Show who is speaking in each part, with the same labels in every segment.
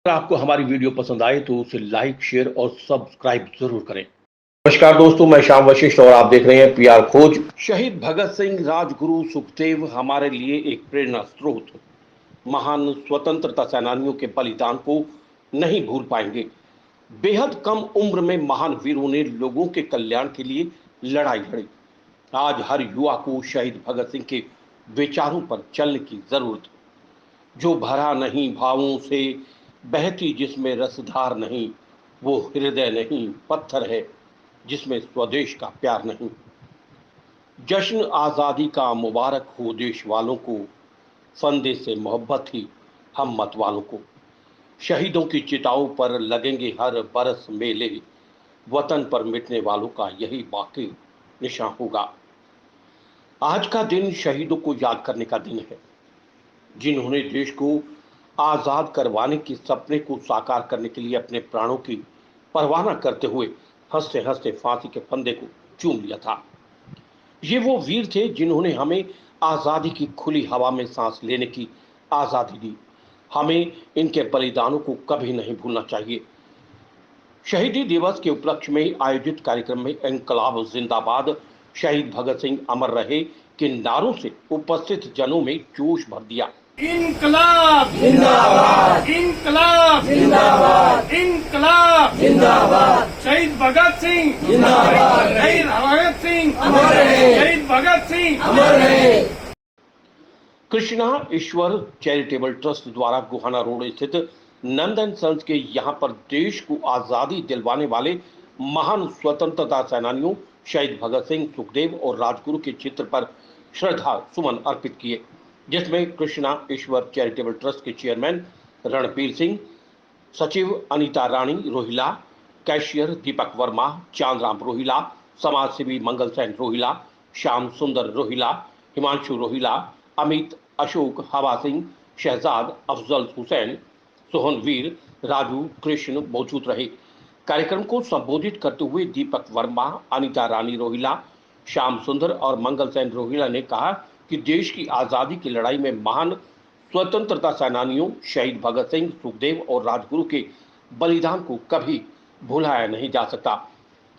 Speaker 1: अगर आपको हमारी वीडियो पसंद आए तो उसे लाइक, शेयर और सब्सक्राइब जरूर करें। नमस्कार दोस्तों, मैं श्याम वशिष्ठ और आप देख रहे हैं पीआर खोज। शहीद भगत सिंह, राजगुरु, सुखदेव हमारे लिए एक प्रेरणा स्रोत। महान स्वतंत्रता सेनानियों के बलिदान को नहीं भूल पाएंगे। बेहद कम उम्र में महान वीरों ने लोगों के कल्याण के लिए लड़ाई लड़ी। आज हर युवा को शहीद भगत सिंह के विचारों पर चलने की जरूरत है। जो भरा नहीं भावों से, बहती जिसमें रसधार नहीं, वो हृदय नहीं पत्थर है जिसमें स्वदेश का प्यार नहीं। जश्न आजादी का मुबारक हो देश वालों को, फंदे से मोहब्बत ही हम मत वालों को। शहीदों की चिताओं पर लगेंगे हर बरस मेले, वतन पर मिटने वालों का यही बाकी निशान होगा। आज का दिन शहीदों को याद करने का दिन है, जिन्होंने देश को आजाद करवाने के सपने को साकार करने के लिए अपने प्राणों की परवाह न करते हुए हंसते हंसते फांसी के फंदे को चूम लिया था। ये वो वीर थे जिन्होंने हमें आजादी की खुली हवा में सांस लेने की आजादी दी। हमें इनके बलिदानों को कभी नहीं भूलना चाहिए। शहीदी दिवस के उपलक्ष्य में आयोजित कार्यक्रम में इंकलाब जिंदाबाद, शहीद भगत सिंह अमर रहे के नारों से उपस्थित जनों में जोश भर दिया।
Speaker 2: इनकलाब जिंदाबाद, इनकलाब जिंदाबाद, इनकलाब जिंदाबाद। शहीद भगत सिंह जिंदाबाद, शहीद भगत सिंह अमर रहे, शहीद भगत सिंह अमर रहे।
Speaker 1: कृष्णा ईश्वर चैरिटेबल ट्रस्ट द्वारा गोहाना रोड स्थित नंदन संस के यहाँ पर देश को आजादी दिलवाने वाले महान स्वतंत्रता सेनानियों शहीद भगत सिंह, सुखदेव और राजगुरु के चित्र पर श्रद्धा सुमन अर्पित किए, जिसमें कृष्णा ईश्वर चैरिटेबल ट्रस्ट के चेयरमैन रणबीर सिंह, सचिव अनीता रानी रोहिला, कैशियर दीपक वर्मा, चांदराम रोहिला, समाजसेवी मंगल सेन रोहिला, श्याम सुंदर रोहिला, हिमांशु रोहिला, अमित, अशोक, हवा सिंह, शहजाद, अफजल हुसैन, सोहनवीर, राजू, कृष्ण मौजूद रहे। कार्यक्रम को संबोधित करते हुए दीपक वर्मा, अनीता रानी रोहिला, श्याम सुंदर और मंगल सेन रोहिला ने कहा कि देश की आजादी की लड़ाई में महान स्वतंत्रता सेनानियों शहीद भगत सिंह, सुखदेव और राजगुरु के बलिदान को कभी भुलाया नहीं जा सकता।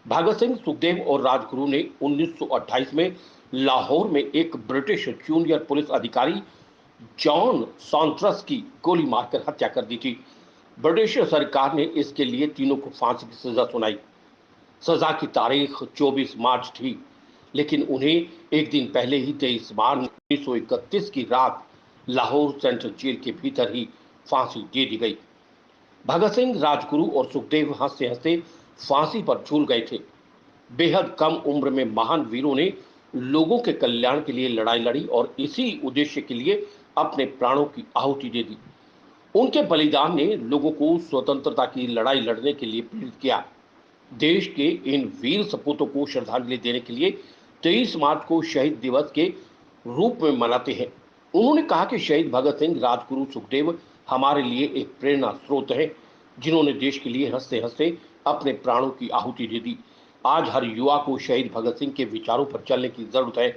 Speaker 1: भगत सिंह, सुखदेव और राजगुरु ने 1928 में लाहौर में एक ब्रिटिश जूनियर पुलिस अधिकारी जॉन सॉन्ट्रस की गोली मारकर हत्या कर दी थी। ब्रिटिश सरकार ने इसके लिए तीनों को फांसी की सजा सुनाई। सजा की तारीख 24 मार्च थी, लेकिन उन्हें एक दिन पहले ही 23 मार्च 1931 की रात लाहौर सेंट्रल जेल के भीतर ही फांसी दे दी गई। भगत सिंह, राजगुरु और सुखदेव हंसते हंसते फांसी पर झूल गए थे। बेहद कम उम्र में महान वीरों ने लोगों के कल्याण के लिए लड़ाई लड़ी और इसी उद्देश्य के लिए अपने प्राणों की आहुति दे दी। उनके बलिदान ने लोगों को स्वतंत्रता की लड़ाई लड़ने के लिए प्रेरित किया। देश के इन वीर सपूतों को श्रद्धांजलि देने के लिए 23 मार्च को शहीद दिवस के रूप में मनाते हैं। उन्होंने कहा कि शहीद भगत सिंह, राजगुरु, सुखदेव हमारे लिए एक प्रेरणा स्रोत है, जिन्होंने देश के लिए हंसते हंसते अपने प्राणों की आहुति दे दी। आज हर युवा को शहीद भगत सिंह के विचारों पर चलने की जरूरत है,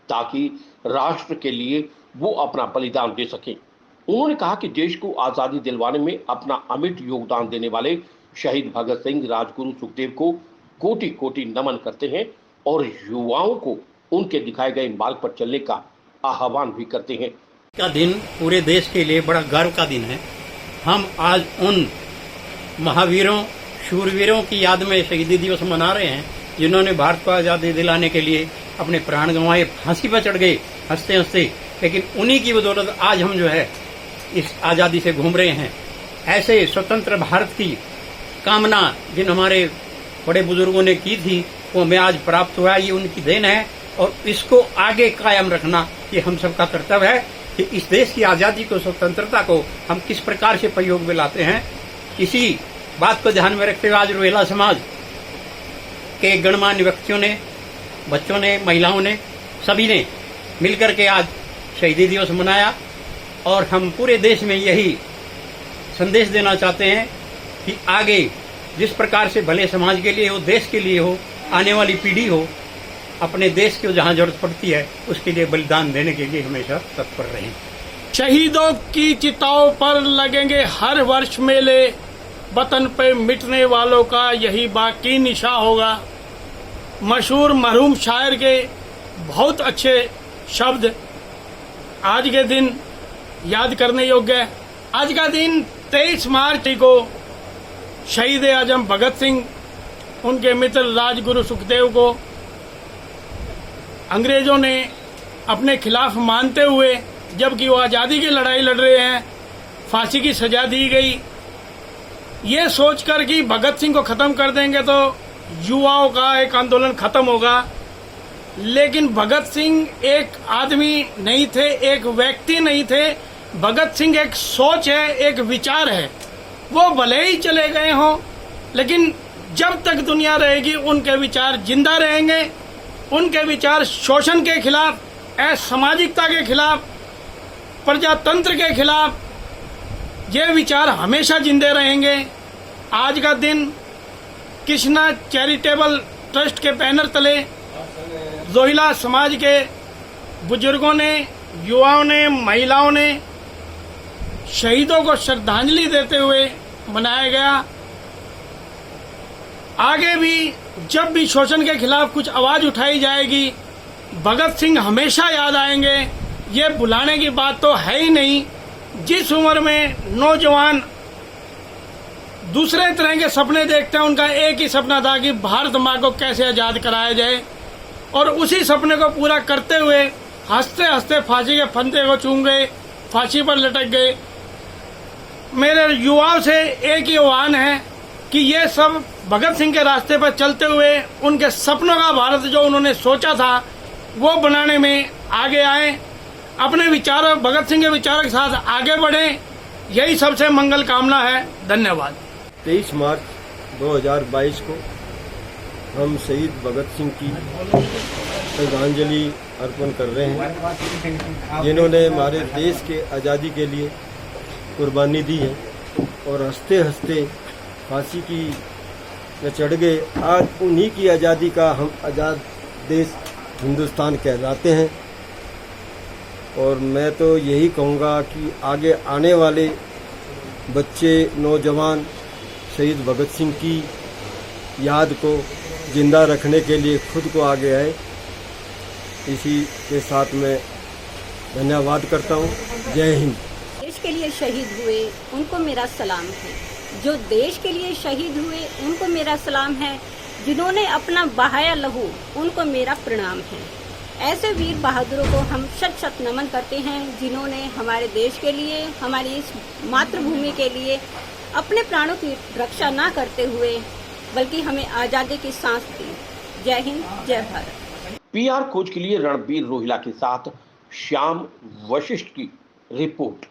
Speaker 1: ताकि राष्ट्र के लिए वो अपना बलिदान दे सकें। उन्होंने कहा कि देश को आजादी दिलवाने में अपना अमिट योगदान देने वाले शहीद भगत सिंह, राजगुरु, सुखदेव को कोटि कोटि नमन करते हैं और युवाओं को उनके दिखाए गए मार्ग पर चलने का आह्वान भी करते हैं।
Speaker 2: का दिन पूरे देश के लिए बड़ा गर्व का दिन है। हम आज उन महावीरों, शूरवीरों की याद में शहीदी दिवस मना रहे हैं, जिन्होंने भारत को आजादी दिलाने के लिए अपने प्राण गंवाए, फांसी पर चढ़ गए हंसते हंसते, लेकिन उन्हीं की बदौलत आज हम जो है इस आजादी से घूम रहे हैं। ऐसे स्वतंत्र भारत की कामना जिन हमारे बड़े बुजुर्गों ने की थी, वो हमें आज प्राप्त हुआ। ये उनकी देन है और इसको आगे कायम रखना ये हम सबका कर्तव्य है कि इस देश की आजादी को, स्वतंत्रता को हम किस प्रकार से प्रयोग में लाते हैं। इसी बात को ध्यान में रखते हुए आज रोहिला समाज के गणमान्य व्यक्तियों ने, बच्चों ने, महिलाओं ने, सभी ने मिलकर के आज शहीदी दिवस मनाया और हम पूरे देश में यही संदेश देना चाहते हैं कि आगे जिस प्रकार से भले समाज के लिए हो, देश के लिए हो, आने वाली पीढ़ी हो, अपने देश को जहां जरूरत पड़ती है उसके लिए बलिदान देने के लिए हमेशा तत्पर रहें।
Speaker 3: शहीदों की चिताओं पर लगेंगे हर वर्ष मेले, वतन पे मिटने वालों का यही बाकी निशा होगा। मशहूर मरहूम शायर के बहुत अच्छे शब्द आज के दिन याद करने योग्य है। आज का दिन 23 मार्च को शहीद आजम भगत सिंह, उनके मित्र राजगुरु सुखदेव को अंग्रेजों ने अपने खिलाफ मानते हुए, जबकि वो आज़ादी की लड़ाई लड़ रहे हैं, फांसी की सजा दी गई। ये सोचकर कि भगत सिंह को खत्म कर देंगे तो युवाओं का एक आंदोलन खत्म होगा, लेकिन भगत सिंह एक आदमी नहीं थे, एक व्यक्ति नहीं थे। भगत सिंह एक सोच है, एक विचार है। वो भले ही चले गए हों, लेकिन जब तक दुनिया रहेगी उनके विचार जिंदा रहेंगे। उनके विचार शोषण के खिलाफ, असामाजिकता के खिलाफ, प्रजातंत्र के खिलाफ, ये विचार हमेशा जिंदे रहेंगे। आज का दिन कृष्णा चैरिटेबल ट्रस्ट के बैनर तले जोहिला समाज के बुजुर्गों ने, युवाओं ने, महिलाओं ने शहीदों को श्रद्धांजलि देते हुए मनाया गया। आगे भी जब भी शोषण के खिलाफ कुछ आवाज उठाई जाएगी, भगत सिंह हमेशा याद आएंगे। ये भुलाने की बात तो है ही नहीं। जिस उम्र में नौजवान दूसरे तरह के सपने देखते हैं, उनका एक ही सपना था कि भारत माँ को कैसे आजाद कराया जाए, और उसी सपने को पूरा करते हुए हंसते हंसते फांसी के फंदे को चूम गए, फांसी पर लटक गए। मेरे युवाओं से एक ही आह्वान है कि ये सब भगत सिंह के रास्ते पर चलते हुए उनके सपनों का भारत जो उन्होंने सोचा था वो बनाने में आगे आए, अपने विचारों, भगत सिंह के विचारों के साथ आगे बढ़ें। यही सबसे मंगल कामना है। धन्यवाद।
Speaker 4: 23 मार्च 2022 को हम शहीद भगत सिंह की श्रद्धांजलि अर्पण कर रहे हैं, जिन्होंने हमारे देश के आज़ादी के लिए कुर्बानी दी है और हंसते हंसते फांसी की में चढ़ गए। आज उन्हीं की आज़ादी का हम आज़ाद देश हिंदुस्तान कहलाते हैं। और मैं तो यही कहूँगा कि आगे आने वाले बच्चे, नौजवान शहीद भगत सिंह की याद को जिंदा रखने के लिए खुद को आगे आए। इसी के साथ मैं धन्यवाद करता हूँ। जय हिंद।
Speaker 5: देश के लिए शहीद हुए उनको मेरा सलाम है। जो देश के लिए शहीद हुए उनको मेरा सलाम है। जिन्होंने अपना बहाया लहू उनको मेरा प्रणाम है। ऐसे वीर बहादुरों को हम शत शत नमन करते हैं, जिन्होंने हमारे देश के लिए, हमारी इस मातृभूमि के लिए अपने प्राणों की रक्षा न करते हुए बल्कि हमें आज़ादी की सांस दी। जय हिंद, जय भारत।
Speaker 1: PR खोज के लिए रणबीर रोहिला के साथ श्याम वशिष्ठ की रिपोर्ट।